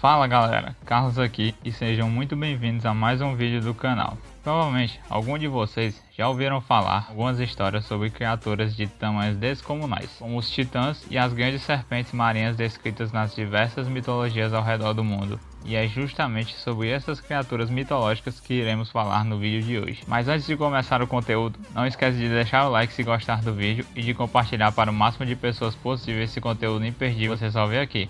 Fala galera, Carlos aqui e sejam muito bem-vindos a mais um vídeo do canal. Provavelmente alguns de vocês já ouviram falar algumas histórias sobre criaturas de tamanhos descomunais, como os titãs e as grandes serpentes marinhas descritas nas diversas mitologias ao redor do mundo. E é justamente sobre essas criaturas mitológicas que iremos falar no vídeo de hoje. Mas antes de começar o conteúdo, não esquece de deixar o like se gostar do vídeo e de compartilhar para o máximo de pessoas possível esse conteúdo imperdível que você só vê aqui.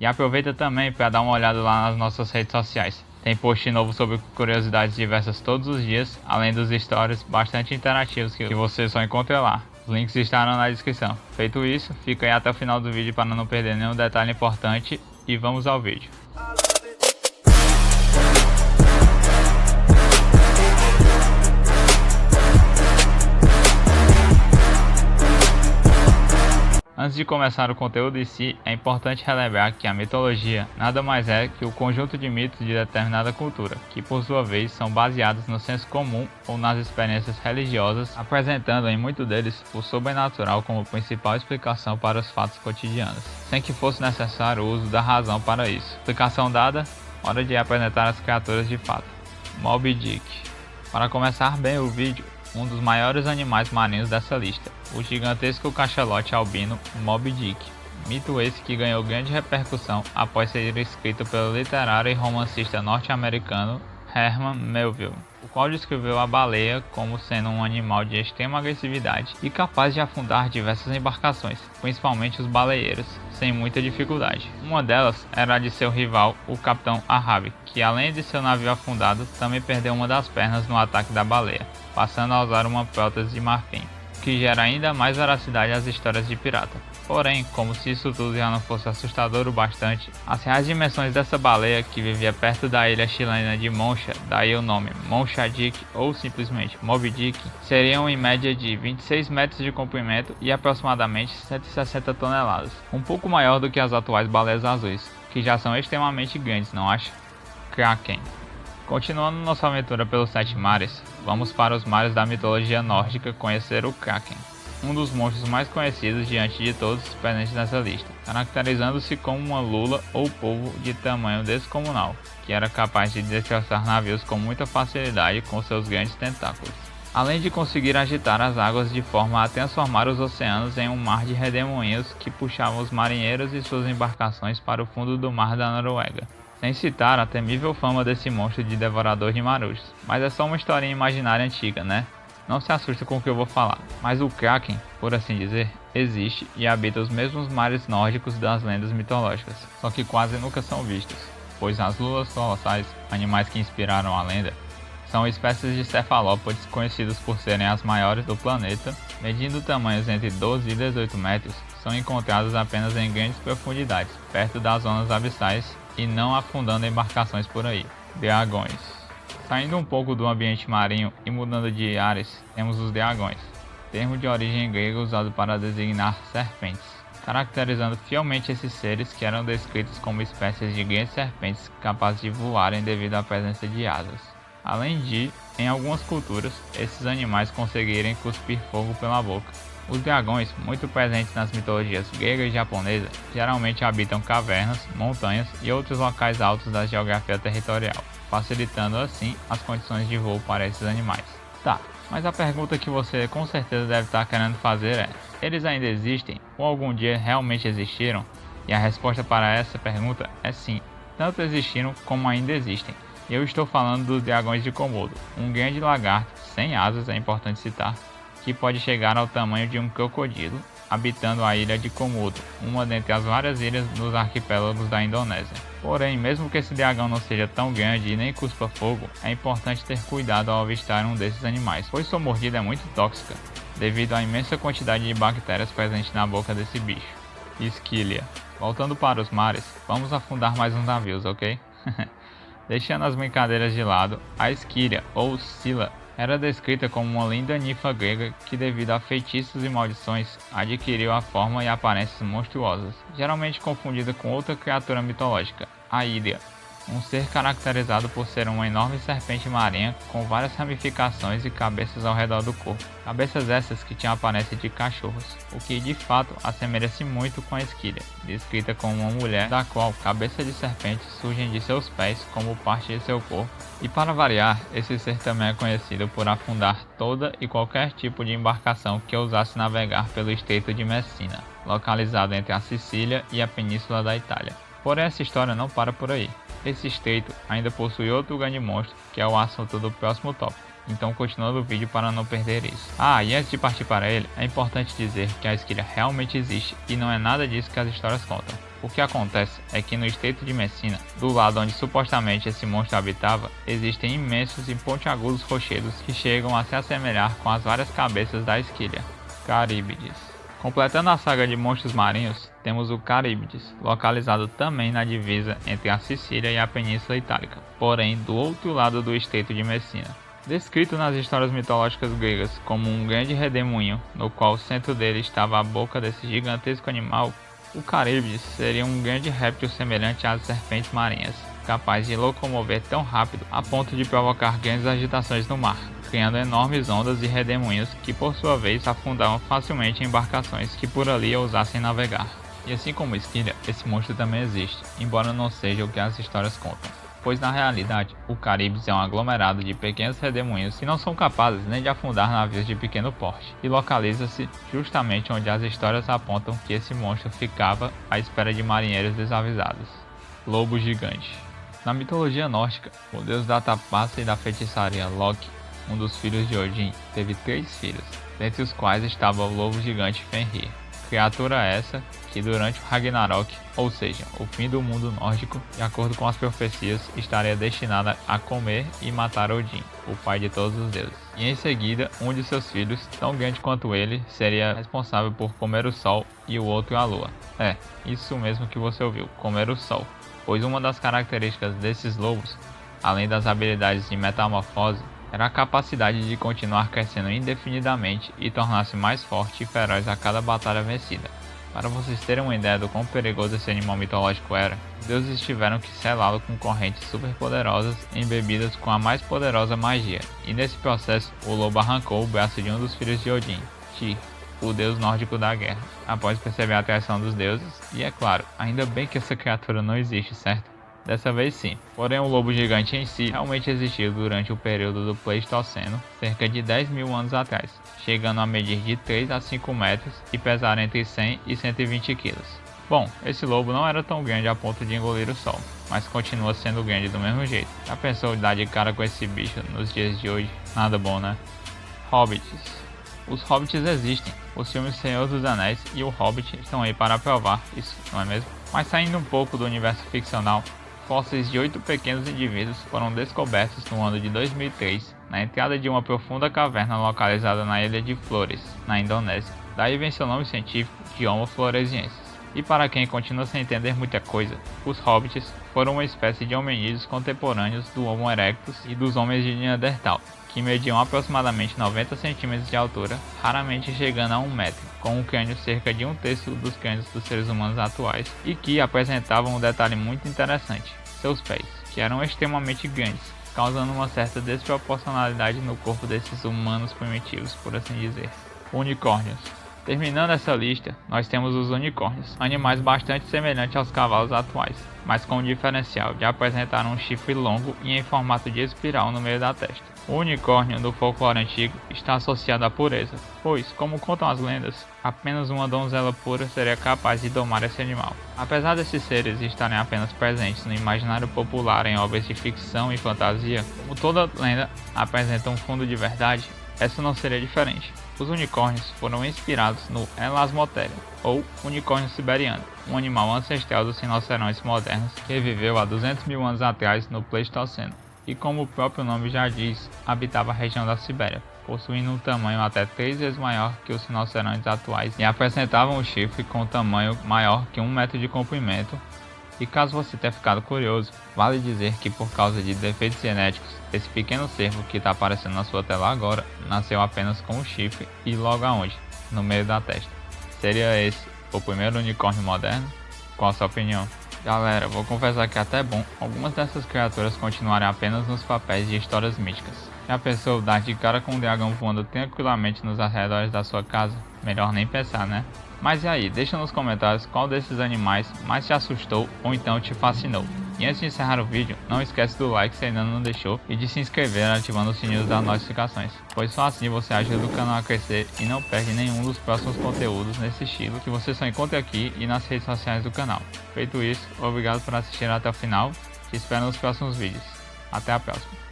E aproveita também para dar uma olhada lá nas nossas redes sociais. Tem post novo sobre curiosidades diversas todos os dias, além dos stories bastante interativos que você só encontra lá. Os links estarão na descrição. Feito isso, fica aí até o final do vídeo para não perder nenhum detalhe importante e vamos ao vídeo. Antes de começar o conteúdo em si, é importante relembrar que a mitologia nada mais é que o conjunto de mitos de determinada cultura, que por sua vez são baseados no senso comum ou nas experiências religiosas, apresentando em muitos deles o sobrenatural como principal explicação para os fatos cotidianos, sem que fosse necessário o uso da razão para isso. Explicação dada, hora de apresentar as criaturas de fato. Moby Dick. Para começar bem o vídeo, um dos maiores animais marinhos dessa lista, o gigantesco cachalote albino Moby Dick, mito esse que ganhou grande repercussão após ser escrito pelo literário e romancista norte-americano Herman Melville, o qual descreveu a baleia como sendo um animal de extrema agressividade e capaz de afundar diversas embarcações, principalmente os baleeiros, sem muita dificuldade. Uma delas era a de seu rival, o capitão Ahab, que além de seu navio afundado, também perdeu uma das pernas no ataque da baleia, passando a usar uma prótese de marfim, que gera ainda mais veracidade às histórias de pirata. Porém, como se isso tudo já não fosse assustador o bastante, as reais dimensões dessa baleia, que vivia perto da ilha chilena de Moncha, daí o nome Moncha Dick ou simplesmente Moby Dick, seriam em média de 26 metros de comprimento e aproximadamente 160 toneladas, um pouco maior do que as atuais baleias azuis, que já são extremamente grandes, não acha? Kraken. Continuando nossa aventura pelos 7 mares, vamos para os mares da mitologia nórdica conhecer o Kraken, um dos monstros mais conhecidos diante de todos presentes nessa lista, caracterizando-se como uma lula ou polvo de tamanho descomunal, que era capaz de destroçar navios com muita facilidade com seus grandes tentáculos, além de conseguir agitar as águas de forma a transformar os oceanos em um mar de redemoinhos que puxavam os marinheiros e suas embarcações para o fundo do mar da Noruega. Sem citar a temível fama desse monstro de devorador de marujos. Mas é só uma historinha imaginária antiga, né? Não se assusta com o que eu vou falar. Mas o Kraken, por assim dizer, existe e habita os mesmos mares nórdicos das lendas mitológicas, só que quase nunca são vistos, pois as lulas colossais, animais que inspiraram a lenda, são espécies de cefalópodes conhecidos por serem as maiores do planeta, medindo tamanhos entre 12 e 18 metros, são encontrados apenas em grandes profundidades, perto das zonas abissais, e não afundando embarcações por aí. Dragões. Saindo um pouco do ambiente marinho e mudando de ares, temos os dragões, termo de origem grega usado para designar serpentes, caracterizando fielmente esses seres que eram descritos como espécies de grandes serpentes capazes de voarem devido à presença de asas. Além de, em algumas culturas, esses animais conseguirem cuspir fogo pela boca. Os dragões, muito presentes nas mitologias grega e japonesa, geralmente habitam cavernas, montanhas e outros locais altos da geografia territorial, facilitando assim as condições de voo para esses animais. Tá, mas a pergunta que você com certeza deve estar querendo fazer é: eles ainda existem ou algum dia realmente existiram? E a resposta para essa pergunta é sim, tanto existiram como ainda existem. Eu estou falando dos dragões de Komodo, um grande lagarto, sem asas é importante citar, que pode chegar ao tamanho de um crocodilo, habitando a ilha de Komodo, uma dentre as várias ilhas nos arquipélagos da Indonésia. Porém, mesmo que esse dragão não seja tão grande e nem cuspa fogo, é importante ter cuidado ao avistar um desses animais, pois sua mordida é muito tóxica, devido à imensa quantidade de bactérias presentes na boca desse bicho. Esquilha. Voltando para os mares, vamos afundar mais uns navios, ok? Deixando as brincadeiras de lado, a esquilha, ou Scylla, era descrita como uma linda ninfa grega que, devido a feitiços e maldições, adquiriu a forma e aparências monstruosas, geralmente confundida com outra criatura mitológica, a Hidra, um ser caracterizado por ser uma enorme serpente marinha com várias ramificações e cabeças ao redor do corpo. Cabeças essas que tinham a aparência de cachorros, o que de fato assemelha-se muito com a esquilha, descrita como uma mulher da qual cabeças de serpente surgem de seus pés como parte de seu corpo. E para variar, esse ser também é conhecido por afundar toda e qualquer tipo de embarcação que ousasse navegar pelo Estreito de Messina, localizado entre a Sicília e a península da Itália. Porém, essa história não para por aí. Esse estreito ainda possui outro grande monstro, que é o assunto do próximo tópico. Então continuando o vídeo para não perder isso. E antes de partir para ele, é importante dizer que a esquilha realmente existe e não é nada disso que as histórias contam. O que acontece é que no Estreito de Messina, do lado onde supostamente esse monstro habitava, existem imensos e pontiagudos rochedos que chegam a se assemelhar com as várias cabeças da esquilha, Caríbides. Completando a saga de monstros marinhos, temos o Caríbides, localizado também na divisa entre a Sicília e a Península Itálica, porém do outro lado do Estreito de Messina. Descrito nas histórias mitológicas gregas como um grande redemoinho, no qual o centro dele estava a boca desse gigantesco animal, o Caríbides seria um grande réptil semelhante às serpentes marinhas, capaz de locomover tão rápido a ponto de provocar grandes agitações no mar, criando enormes ondas e redemoinhos que por sua vez afundavam facilmente embarcações que por ali ousassem navegar. E assim como esquilha, esse monstro também existe, embora não seja o que as histórias contam, pois na realidade o Caríbides é um aglomerado de pequenos redemoinhos que não são capazes nem de afundar navios de pequeno porte, e localiza-se justamente onde as histórias apontam que esse monstro ficava à espera de marinheiros desavisados. Lobo gigante. Na mitologia nórdica, o deus da trapaça e da feitiçaria Loki, um dos filhos de Odin, teve 3 filhos, dentre os quais estava o lobo gigante Fenrir. Criatura essa que durante o Ragnarok, ou seja, o fim do mundo nórdico, de acordo com as profecias, estaria destinada a comer e matar Odin, o pai de todos os deuses. E em seguida, um de seus filhos, tão grande quanto ele, seria responsável por comer o sol e o outro a lua. Isso mesmo que você ouviu, comer o sol, pois uma das características desses lobos, além das habilidades de metamorfose, era a capacidade de continuar crescendo indefinidamente e tornar-se mais forte e feroz a cada batalha vencida. Para vocês terem uma ideia do quão perigoso esse animal mitológico era, os deuses tiveram que selá-lo com correntes superpoderosas embebidas com a mais poderosa magia, e nesse processo o lobo arrancou o braço de um dos filhos de Odin, Tyr, o deus nórdico da guerra, após perceber a traição dos deuses, e é claro, ainda bem que essa criatura não existe, certo? Dessa vez sim, porém o lobo gigante em si realmente existiu durante o período do Pleistoceno, cerca de 10.000 anos atrás, chegando a medir de 3 a 5 metros e pesar entre 100 e 120 quilos. Bom, esse lobo não era tão grande a ponto de engolir o sol, mas continua sendo grande do mesmo jeito. Já pensou em dar de cara com esse bicho nos dias de hoje? Nada bom, né? Hobbits. Os Hobbits existem, os filmes Senhor dos Anéis e O Hobbit estão aí para provar isso, não é mesmo? Mas saindo um pouco do universo ficcional, fósseis de 8 pequenos indivíduos foram descobertos no ano de 2003, na entrada de uma profunda caverna localizada na ilha de Flores, na Indonésia. Daí vem seu nome científico de Homo floresiensis. E para quem continua sem entender muita coisa, os hobbits foram uma espécie de hominídeos contemporâneos do Homo erectus e dos homens de Neandertal, que mediam aproximadamente 90 cm de altura, raramente chegando a 1 metro, com um crânio cerca de 1/3 dos crânios dos seres humanos atuais, e que apresentavam um detalhe muito interessante: seus pés, que eram extremamente grandes, causando uma certa desproporcionalidade no corpo desses humanos primitivos, por assim dizer. Unicórnios. Terminando essa lista, nós temos os unicórnios, animais bastante semelhantes aos cavalos atuais, mas com o diferencial de apresentar um chifre longo e em formato de espiral no meio da testa. O unicórnio do folclore antigo está associado à pureza, pois, como contam as lendas, apenas uma donzela pura seria capaz de domar esse animal. Apesar desses seres estarem apenas presentes no imaginário popular em obras de ficção e fantasia, como toda lenda apresenta um fundo de verdade, essa não seria diferente. Os unicórnios foram inspirados no Elasmotherium, ou unicórnio siberiano, um animal ancestral dos rinocerontes modernos que viveu há 200.000 anos atrás no Pleistoceno, e como o próprio nome já diz, habitava a região da Sibéria, possuindo um tamanho até 3 vezes maior que os rinocerontes atuais e apresentavam um chifre com um tamanho maior que 1 metro de comprimento. E caso você tenha ficado curioso, vale dizer que por causa de defeitos genéticos, esse pequeno cervo que está aparecendo na sua tela agora, nasceu apenas com um chifre e logo aonde? No meio da testa. Seria esse o primeiro unicórnio moderno? Qual a sua opinião? Galera, vou confessar que é até bom algumas dessas criaturas continuarem apenas nos papéis de histórias míticas. Já pensou dar de cara com um dragão voando tranquilamente nos arredores da sua casa? Melhor nem pensar, né? Mas e aí, deixa nos comentários qual desses animais mais te assustou ou então te fascinou. E antes de encerrar o vídeo, não esquece do like se ainda não deixou e de se inscrever ativando o sininho das notificações, pois só assim você ajuda o canal a crescer e não perde nenhum dos próximos conteúdos nesse estilo que você só encontra aqui e nas redes sociais do canal. Feito isso, obrigado por assistir até o final, te espero nos próximos vídeos. Até a próxima.